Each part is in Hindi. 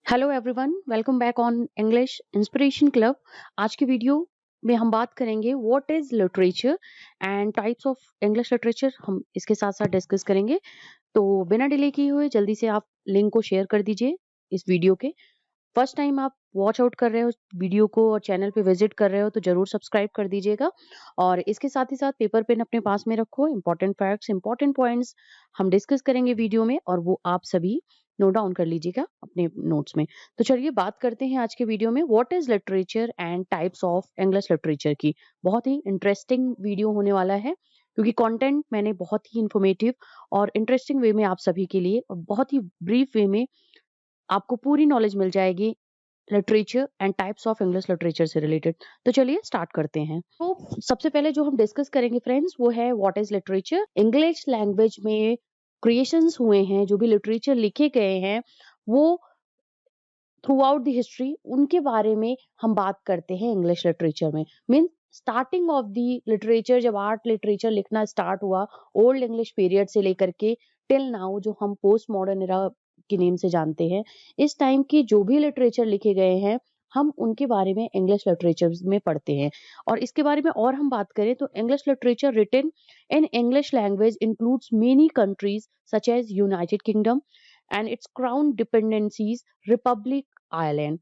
Hello everyone, welcome back on English inspiration club. आज की वीडियो में हम बात करेंगे what is literature and types of English literature. हम इसके साथ साथ डिस्कस करेंगे। तो बिना डिले किए हुए जल्दी से आप लिंक को शेयर कर दीजिए इस वीडियो के। फर्स्ट टाइम आप वॉच आउट कर रहे हो वीडियो को और चैनल पे विजिट कर रहे हो तो जरूर सब्सक्राइब कर दीजिएगा। और इसके साथ ही साथ पेपर पेन अपने पास में रखो। इंपॉर्टेंट फैक्ट्स, इंपॉर्टेंट पॉइंट्स हम डिस्कस करेंगे वीडियो में और वो आप सभी नोट डाउन कर लीजिएगा अपने नोट्स में। तो चलिए बात करते हैं आज के वीडियो में what is literature and types of English literature की। बहुत ही इंटरेस्टिंग वीडियो होने वाला है क्योंकि कंटेंट मैंने बहुत ही इंफॉर्मेटिव और इंटरेस्टिंग वे में आप सभी के लिए और बहुत ही ब्रीफ वे में आपको पूरी नॉलेज मिल जाएगी literature and types of English literature से रिलेटेड। तो चलिए स्टार्ट करते हैं। तो सबसे पहले जो हम डिस्कस करेंगे फ्रेंड्स वो है what is literature. English language में क्रिएशंस हुए हैं, जो भी लिटरेचर लिखे गए हैं वो थ्रू आउट द हिस्ट्री, उनके बारे में हम बात करते हैं इंग्लिश लिटरेचर में। Mean starting of the literature, जब आर्ट लिटरेचर लिखना स्टार्ट हुआ ओल्ड इंग्लिश पीरियड से लेकर के टिल नाउ, जो हम पोस्ट मॉडर्न एरा के नेम से जानते हैं, इस टाइम के जो भी लिटरेचर लिखे गए हैं हम उनके बारे में इंग्लिश लिटरेचर में पढ़ते हैं। और इसके बारे में और हम बात करें तो English literature written in English language includes many countries such as United Kingdom and its crown dependencies Republic Ireland.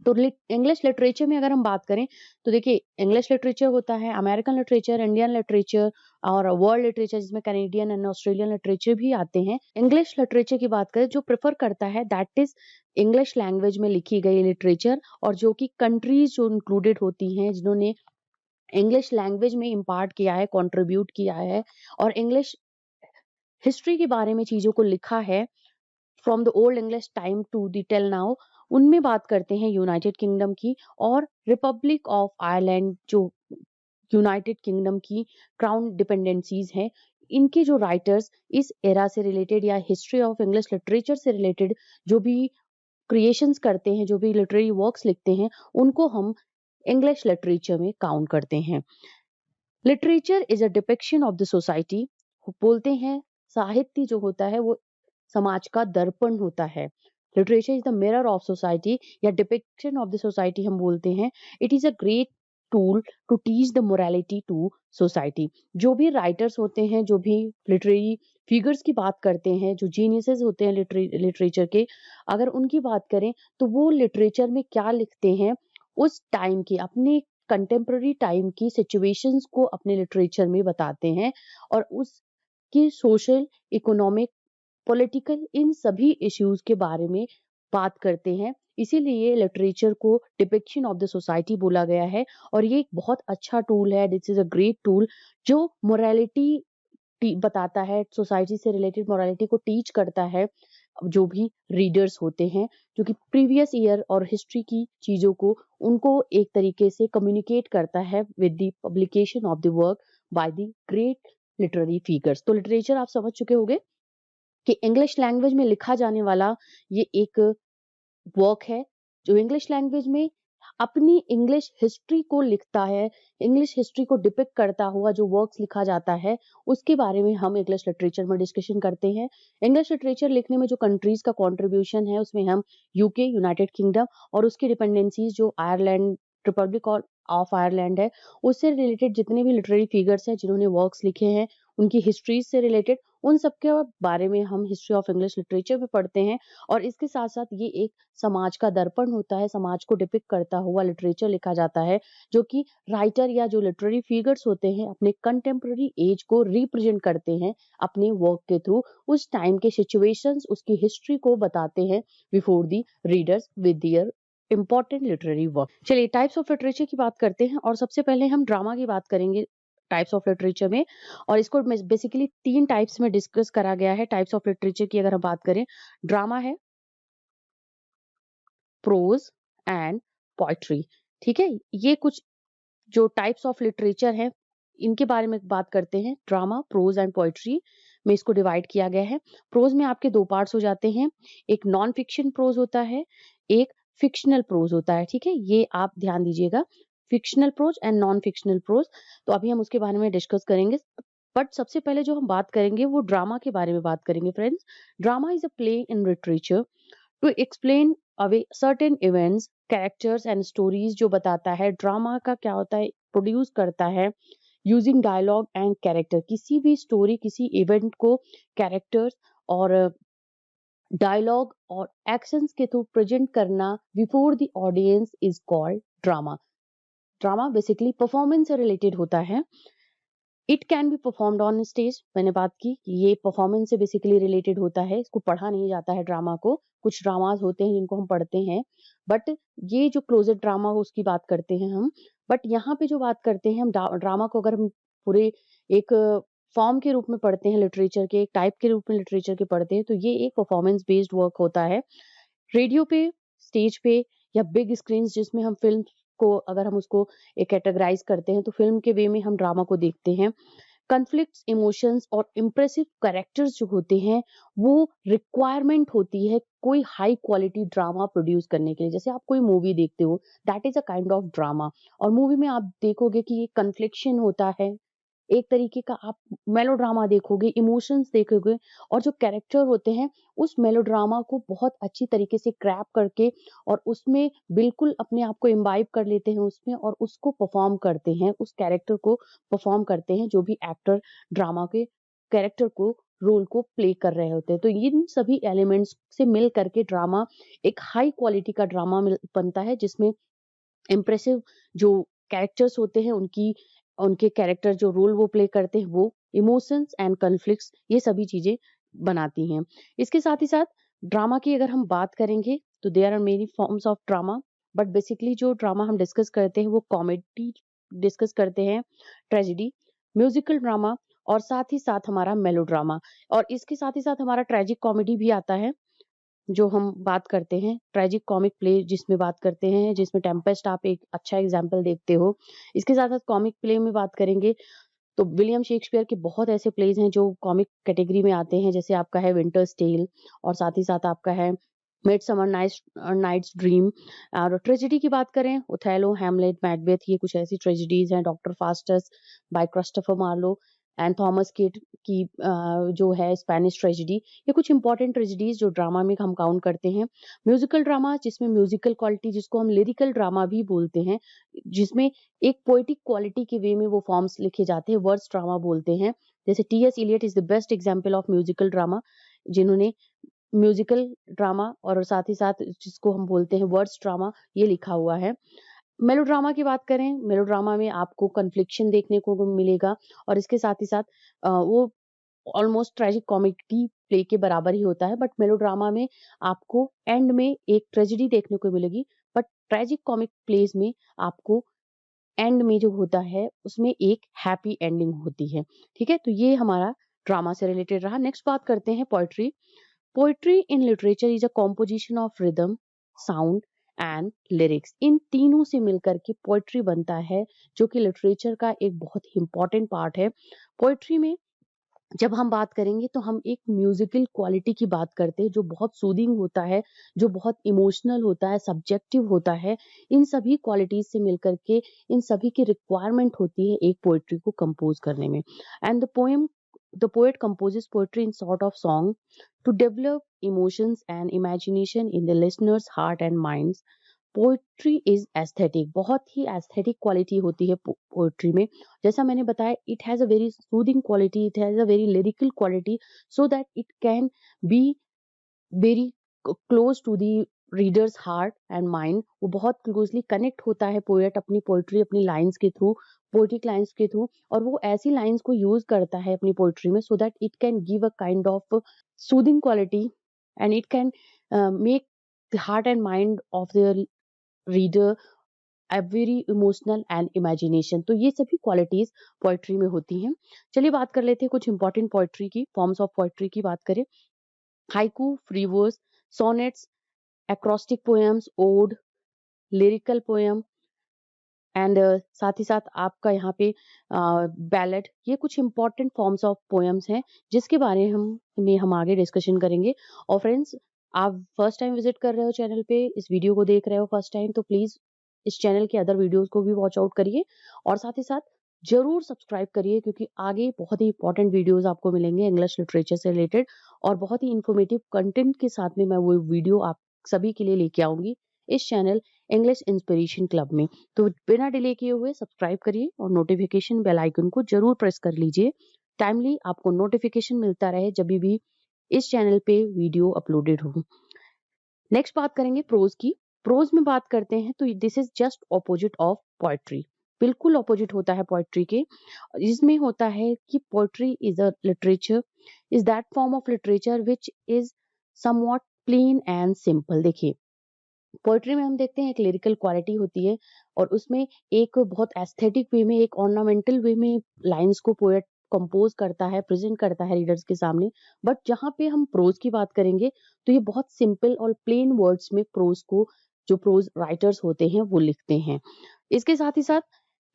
तो इंग्लिश लिटरेचर में अगर हम बात करें तो देखिए इंग्लिश लिटरेचर होता है, अमेरिकन लिटरेचर, इंडियन लिटरेचर और वर्ल्ड लिटरेचर जिसमें कैनेडियन एंड ऑस्ट्रेलियन लिटरेचर भी आते हैं। इंग्लिश लिटरेचर की बात करें जो प्रेफर करता है दैट इज इंग्लिश लैंग्वेज में लिखी गई लिटरेचर, और जो कि कंट्रीज जो इंक्लूडेड होती हैं जिन्होंने इंग्लिश लैंग्वेज में इम्पार्ट किया है, कंट्रीब्यूट किया है और इंग्लिश हिस्ट्री के बारे में चीजों को लिखा है from the Old English time to the till now. उनमें बात करते हैं यूनाइटेड किंगडम की और रिपब्लिक ऑफ आयरलैंड, जो यूनाइटेड किंगडम की क्राउन डिपेंडेंसीज हैं। इनके जो राइटर्स इस एरा से रिलेटेड या हिस्ट्री ऑफ इंग्लिश लिटरेचर से रिलेटेड जो भी क्रिएशंस करते हैं, जो भी लिटरेरी वर्क्स लिखते हैं, उनको हम इंग्लिश लिटरेचर में काउंट करते हैं। Literature is a depiction of the society. बोलते हैं साहित्य जो होता है वो समाज का दर्पण होता है। Literature is the mirror of society या डिपिक्शन ऑफ द सोसाइटी हम बोलते हैं। It is a great tool to teach the morality to society. जो भी राइटर्स होते हैं, जो भी लिटरेरी फिगर्स की बात करते हैं, जो जीनियसेस होते हैं लिटरेचर के, अगर उनकी बात करें तो वो लिटरेचर में क्या लिखते हैं, उस टाइम की अपने कंटेम्प्ररी टाइम की सिचुएशंस को अपने लिटरेचर में बताते हैं और उसकी सोशल, इकोनॉमिक, पॉलिटिकल, इन सभी इश्यूज के बारे में बात करते हैं। इसीलिए लिटरेचर को डिपिक्शन ऑफ द सोसाइटी बोला गया है और ये एक बहुत अच्छा टूल है। This is a great tool जो मोरालिटी बताता है, सोसाइटी से रिलेटेड मोरालिटी को टीच करता है। जो भी रीडर्स होते हैं जो कि प्रीवियस ईयर और हिस्ट्री की चीजों को उनको एक तरीके से कम्युनिकेट करता है with the publication of the work by the great literary figures. तो लिटरेचर आप समझ चुके होंगे कि इंग्लिश लैंग्वेज में लिखा जाने वाला ये एक वर्क है जो इंग्लिश लैंग्वेज में अपनी इंग्लिश हिस्ट्री को लिखता है। इंग्लिश हिस्ट्री को डिपिक्ट करता हुआ जो वर्क्स लिखा जाता है उसके बारे में हम इंग्लिश लिटरेचर में डिस्कशन करते हैं। इंग्लिश लिटरेचर लिखने में जो कंट्रीज का कंट्रीब्यूशन है उसमें हम यूके, यूनाइटेड किंगडम और उसकी डिपेंडेंसीज जो आयरलैंड, रिपब्लिक ऑफ आयरलैंड है, उससे रिलेटेड जितने भी लिटरेरी फिगर्स हैं जिन्होंने वर्क्स लिखे हैं, उनकी हिस्ट्रीज से रिलेटेड, उन सब के बारे में हम हिस्ट्री ऑफ इंग्लिश लिटरेचर में पढ़ते हैं। और इसके साथ साथ ये एक समाज का दर्पण होता है, समाज को डिपिक्ट करता हुआ लिटरेचर लिखा जाता है जो कि राइटर या जो लिटरेरी फिगर्स होते हैं अपने कंटेम्प्ररी एज को रिप्रेजेंट करते हैं अपने वर्क के थ्रू। उस टाइम के सिचुएशंस, उसकी हिस्ट्री को बताते हैं before the readers with their important literary work. चलिए टाइप्स ऑफ लिटरेचर की बात करते हैं और सबसे पहले हम ड्रामा की बात करेंगे टाइप्स ऑफ लिटरेचर में। और इसको बेसिकली 3 टाइप्स में डिस्कस करा गया है। टाइप्स ऑफ लिटरेचर की अगर हम बात करें, ड्रामा है, प्रोज एंड पोएट्री। ठीक है, ये कुछ जो टाइप्स ऑफ लिटरेचर हैं इनके बारे में बात करते हैं। ड्रामा, प्रोज एंड पोएट्री में इसको डिवाइड किया गया है। प्रोज में आपके 2 पार्ट्स हो जाते हैं, एक नॉन फिक्शन प्रोज होता है, एक फिक्शनल प्रोज होता है। ठीक है, ये आप ध्यान दीजिएगा, fictional prose and non fictional prose. तो अभी हम उसके बारे में डिस्कस करेंगे। बट सबसे पहले जो हम बात करेंगे वो ड्रामा के बारे में बात करेंगे friends. Drama is a play in literature to explain away certain events, characters and stories जो बताता है। ड्रामा का क्या होता है, प्रोड्यूस करता है यूजिंग डायलॉग एंड कैरेक्टर। किसी भी स्टोरी, किसी इवेंट को कैरेक्टर्स और डायलॉग और एक्शंस के थ्रू प्रेजेंट करना before the audience is called drama. Drama basically performance से रिलेटेड होता है। It can be performed on stage, मैंने बात की कि ये परफॉर्मेंस से बेसिकली रिलेटेड होता है, इसको पढ़ा नहीं जाता है ड्रामा को। कुछ ड्रामाज होते हैं जिनको हम पढ़ते हैं, बट ये जो क्लोजेड ड्रामा हो उसकी बात करते हैं हम। बट यहाँ पे जो बात करते हैं हम ड्रामा को, अगर हम पूरे एक फॉर्म के रूप में पढ़ते हैं, लिटरेचर के एक टाइप के रूप में लिटरेचर के पढ़ते हैं, तो ये एक परफॉर्मेंस बेस्ड वर्क होता है। रेडियो पे, स्टेज पे या बिग स्क्रीन जिसमें हम फिल्म को, अगर हम उसको एक कैटेगराइज करते हैं तो फिल्म के वे में हम ड्रामा को देखते हैं। कॉन्फ्लिक्ट्स, इमोशंस और इम्प्रेसिव कैरेक्टर्स जो होते हैं वो रिक्वायरमेंट होती है कोई हाई क्वालिटी ड्रामा प्रोड्यूस करने के लिए। जैसे आप कोई मूवी देखते हो, that is a kind of drama. और मूवी में आप देखोगे कि ये कन्फ्लिक्शन होता है, एक तरीके का आप मेलोड्रामा देखोगे, इमोशंस देखोगे, और जो कैरेक्टर होते हैं उस मेलोड्रामा को बहुत अच्छी तरीके से क्रैप करके और उसमें बिल्कुल अपने आप को इम्बाइब कर लेते हैं उसमें, और उसको परफॉर्म करते हैं, उस कैरेक्टर को परफॉर्म करते हैं जो भी एक्टर ड्रामा के कैरेक्टर को, रोल को प्ले कर रहे होते हैं। तो इन सभी एलिमेंट्स से मिल करके ड्रामा एक हाई क्वालिटी का ड्रामा बनता है, जिसमें इम्प्रेसिव जो कैरेक्टर्स होते हैं उनकी, उनके कैरेक्टर जो रोल वो प्ले करते हैं, वो इमोशंस एंड कॉन्फ्लिक्ट्स, ये सभी चीजें बनाती हैं। इसके साथ ही साथ ड्रामा की अगर हम बात करेंगे तो there are many forms of drama, but basically जो ड्रामा हम डिस्कस करते हैं वो कॉमेडी डिस्कस करते हैं, ट्रेजेडी, म्यूजिकल ड्रामा, और साथ ही साथ हमारा मेलोड्रामा। और इसके साथ ही साथ हमारा ट्रेजिक कॉमेडी भी आता है, जो हम बात करते हैं ट्रेजिक कॉमिक प्ले जिसमें बात करते हैं, जिसमें टेम्पेस्ट आप एक अच्छा एग्जाम्पल देखते हो। इसके साथ साथ कॉमिक प्ले में बात करेंगे तो विलियम शेक्सपियर के बहुत ऐसे प्लेज हैं जो कॉमिक कैटेगरी में आते हैं, जैसे आपका है विंटर्स टेल, और साथ ही साथ आपका है मिडसमर नाइट्स ड्रीम। और ट्रेजेडी की बात करें, ओथेलो, हैमलेट, मैकबेथ, ये कुछ ऐसी ट्रेजेडीज हैं। Doctor Faustus by Christopher Marlowe and Thomas Kyd की जो है स्पेनिश ट्रेजेडी। ये कुछ इंपॉर्टेंट ट्रेजेडीज जो ड्रामा में हम काउंट करते हैं। म्यूजिकल ड्रामा जिसमें म्यूजिकल क्वालिटी, जिसको हम लिरिकल ड्रामा भी बोलते हैं, जिसमें एक पोएटिक क्वालिटी के वे में वो फॉर्म्स लिखे जाते हैं, वर्ड्स ड्रामा बोलते हैं। जैसे T S. Eliot is the best example of musical drama, जिन्होंने म्यूजिकल ड्रामा और साथ ही साथ जिसको हम बोलते हैं वर्ड्स ड्रामा, ये लिखा हुआ है। मेलोड्रामा की बात करें, मेलोड्रामा में आपको कन्फ्लिक्शन देखने को मिलेगा, और इसके साथ ही साथ वो ऑलमोस्ट ट्रेजिक कॉमेडी प्ले के बराबर ही होता है। बट मेलोड्रामा में आपको एंड में एक ट्रेजेडी देखने को मिलेगी, बट ट्रेजिक कॉमिक प्लेज में आपको एंड में जो होता है उसमें एक हैप्पी एंडिंग होती है। ठीक है, तो ये हमारा ड्रामा से रिलेटेड रहा। नेक्स्ट बात करते हैं poetry. Poetry in literature is a composition of rhythm, sound and lyrics. इन तीनों से मिलकर के पोएट्री बनता है, जो कि लिटरेचर का एक बहुत ही इंपॉर्टेंट पार्ट है। पोएट्री में जब हम बात करेंगे तो हम एक म्यूजिकल क्वालिटी की बात करते हैं, जो बहुत सूदिंग होता है, जो बहुत इमोशनल होता है, सब्जेक्टिव होता है। इन सभी क्वालिटीज से मिलकर के इन सभी की रिक्वायरमेंट होती है एक पोएट्री को कंपोज करने में। And the poet composes poetry in sort of song to develop emotions and imagination in the listeners heart and minds. Poetry is aesthetic, बहुत ही एस्थेटिक क्वालिटी होती है पोएट्री में। जैसा मैंने बताया, it has a very soothing quality, it has a very lyrical quality, so that it can be very close to the readers heart and mind. वो बहुत क्लोजली कनेक्ट होता है पोएट अपनी पोएट्री, अपनी लाइन्स के थ्रू, पोएटिक लाइन्स के थ्रू, और वो ऐसी लाइन्स को यूज करता है अपनी पोएट्री में, सो that it can give a kind of soothing quality and it can make the heart and mind of the reader a very emotional and imagination. तो ये सभी क्वालिटीज पोएट्री में होती हैं। चलिए बात कर लेते हैं कुछ इंपॉर्टेंट पोएट्री की फॉर्म्स ऑफ पोएट्री की बात करें। Haiku, free verse, sonnets, acrostic poems, ode, lyrical poem and साथ ही साथ आपका यहाँ पे बैलेड, ये कुछ इंपॉर्टेंट फॉर्म्स ऑफ पोएम्स हैं जिसके बारे हम आगे डिस्कशन करेंगे। और फ्रेंड्स, आप फर्स्ट टाइम विजिट कर रहे हो चैनल पे, इस वीडियो को देख रहे हो फर्स्ट टाइम, तो प्लीज इस चैनल के अदर वीडियोस को भी वॉच आउट करिए, और साथ ही साथ जरूर सब्सक्राइब करिए, क्योंकि आगे बहुत ही इंपॉर्टेंट वीडियोस आपको मिलेंगे इंग्लिश लिटरेचर से रिलेटेड, और बहुत ही इंफॉर्मेटिव कंटेंट के साथ में मैं वो वीडियो आप सभी के लिए लेके आऊंगी इस चैनल इंग्लिश इंस्पिरेशन क्लब में। तो बिना डिले किए हुए सब्सक्राइब करिए और नोटिफिकेशन बेल आइकन को जरूर प्रेस कर लीजिए। टाइमली आपको नोटिफिकेशन मिलता रहे जब भी इस चैनल पे वीडियो अपलोडेड हो। नेक्स्ट बात करेंगे प्रोज की। प्रोज में बात करते हैं तो this is just opposite of poetry. बिल्कुल ऑपोजिट होता है पोएट्री के। इसमें होता है कि poetry is a literature, is that form of literature which is somewhat plain and simple. देखिए पोएट्री में हम देखते हैं एक लिरिकल क्वालिटी होती है और उसमें एक बहुत एस्थेटिक वे में, एक ऑर्नामेंटल वे में लाइंस को पोएट कंपोज करता है, प्रेजेंट करता है रीडर्स के सामने। बट जहाँ पे हम प्रोज की बात करेंगे तो ये बहुत सिंपल और प्लेन वर्ड्स में प्रोज को जो प्रोज राइटर्स होते हैं वो लिखते हैं। इसके साथ ही साथ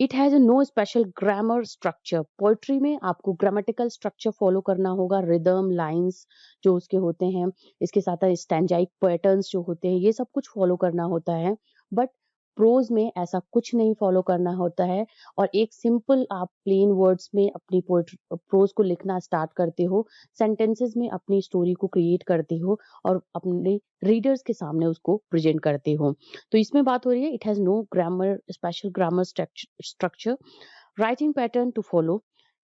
it has no special grammar structure. Poetry में आपको ग्रामेटिकल स्ट्रक्चर फॉलो करना होगा, रिदम, लाइंस जो उसके होते हैं, इसके साथ स्टैंजाइक पैटर्न्स जो होते हैं, ये सब कुछ फॉलो करना होता है। बट प्रोज में ऐसा कुछ नहीं फॉलो करना होता है और एक सिंपल आप प्लेन वर्ड्स में अपनी प्रोज को लिखना स्टार्ट करते हो, सेंटेंसेस में अपनी स्टोरी को क्रिएट करते हो और अपने रीडर्स के सामने उसको प्रेजेंट करते हो। तो इसमें बात हो रही है it has no grammar, special grammar structure, writing pattern to follow.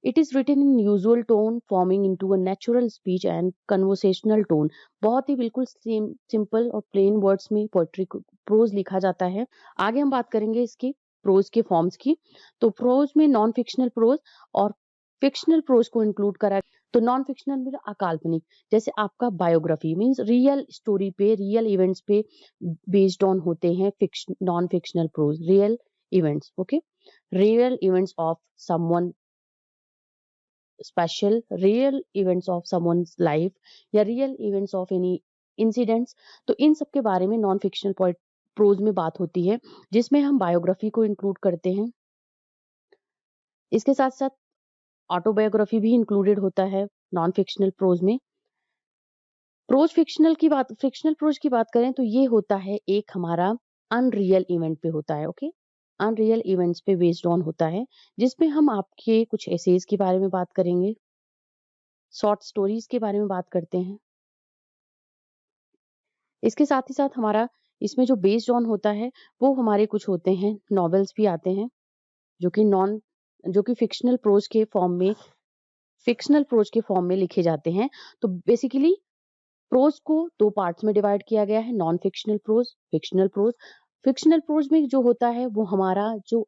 It is written in usual tone, forming into a natural speech and conversational tone. बहुत ही बिल्कुल सिंपल और प्लेन वर्ड्स में पोएट्री को प्रोज लिखा जाता है। आगे हम बात करेंगे इसकी प्रोज के फॉर्म्स की। तो प्रोज में नॉन फिक्शनल प्रोज और फिक्शनल प्रोज को इंक्लूड करा। तो नॉन फिक्शनल में अकाल्पनिक, जैसे आपका बायोग्राफी मींस रियल स्टोरी पे, रियल इवेंट्स पे बेस्ड ऑन होते हैं non fictional prose, real events. Okay, real events of someone special, real events of someone's life या real events of any incidents। तो इन सब के बारे में नॉन फिक्शनल प्रोज में बात होती है, जिसमें हम बायोग्राफी को इंक्लूड करते हैं। इसके साथ साथ ऑटोबायोग्राफी भी इंक्लूडेड होता है नॉन फिक्शनल प्रोज में। फिक्शनल प्रोज की बात करें तो ये होता है एक हमारा अनरियल इवेंट पे होता है। ओके, अनरियल इवेंट्स पे बेस्ड ऑन होता है, जिसमें हम आपके कुछ एसेज के बारे में बात करेंगे, शॉर्ट स्टोरीज के बारे में बात करते हैं। इसके साथ ही साथ हमारा इसमें जो बेस्ड ऑन होता है वो हमारे कुछ होते हैं नॉवेल्स भी आते हैं जो कि फिक्शनल प्रोज के फॉर्म में लिखे जाते हैं। तो बेसिकली प्रोज को दो पार्ट्स में डिवाइड किया गया है, non fictional prose, fictional prose. Fictional prose में जो होता है वो हमारा जो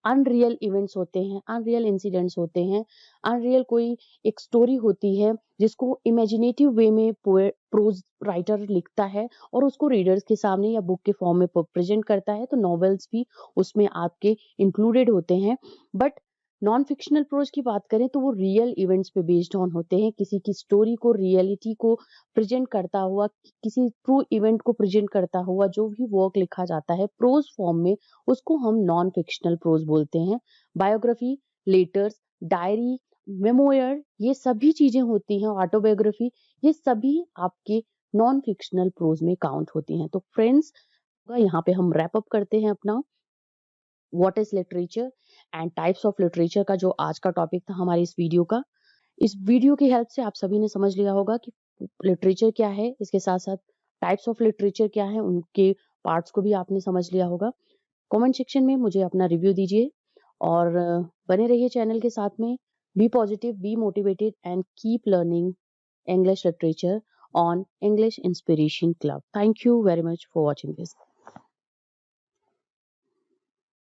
अनरियल इवेंट्स होते हैं, अनरियल इंसिडेंट्स होते हैं, अनरियल कोई एक स्टोरी होती है जिसको इमेजिनेटिव वे में प्रोज राइटर लिखता है और उसको रीडर्स के सामने या बुक के फॉर्म में प्रेजेंट करता है। तो नॉवेल्स भी उसमें आपके इंक्लूडेड होते हैं। बट नॉन फिक्शनल प्रोज की बात करें तो वो रियल इवेंट्स पे बेस्ड ऑन होते हैं, किसी की स्टोरी को, रियलिटी को प्रेजेंट करता हुआ, किसी ट्रू इवेंट को प्रेजेंट करता हुआ जो भी वर्क लिखा जाता है प्रोज फॉर्म में, उसको हम नॉन फिक्शनल प्रोज बोलते हैं। बायोग्राफी, लेटर्स, डायरी, मेमोयर, ये सभी चीजें होती हैं, ऑटोबायोग्राफी, ये सभी आपके नॉन फिक्शनल प्रोज में काउंट होती हैं। तो फ्रेंड्स, यहाँ पे हम रैप अप करते हैं अपना what is literature and types of literature का जो आज का टॉपिक था हमारी इस वीडियो का। इस वीडियो की हेल्प से आप सभी ने समझ लिया होगा कि लिटरेचर क्या है, इसके साथ साथ टाइप्स ऑफ लिटरेचर क्या है, उनके पार्ट्स को भी आपने समझ लिया होगा। कमेंट सेक्शन में मुझे अपना रिव्यू दीजिए और बने रहिए चैनल के साथ में। Be positive, be motivated and keep learning English literature on English Inspiration Club. Thank you very much for watching this.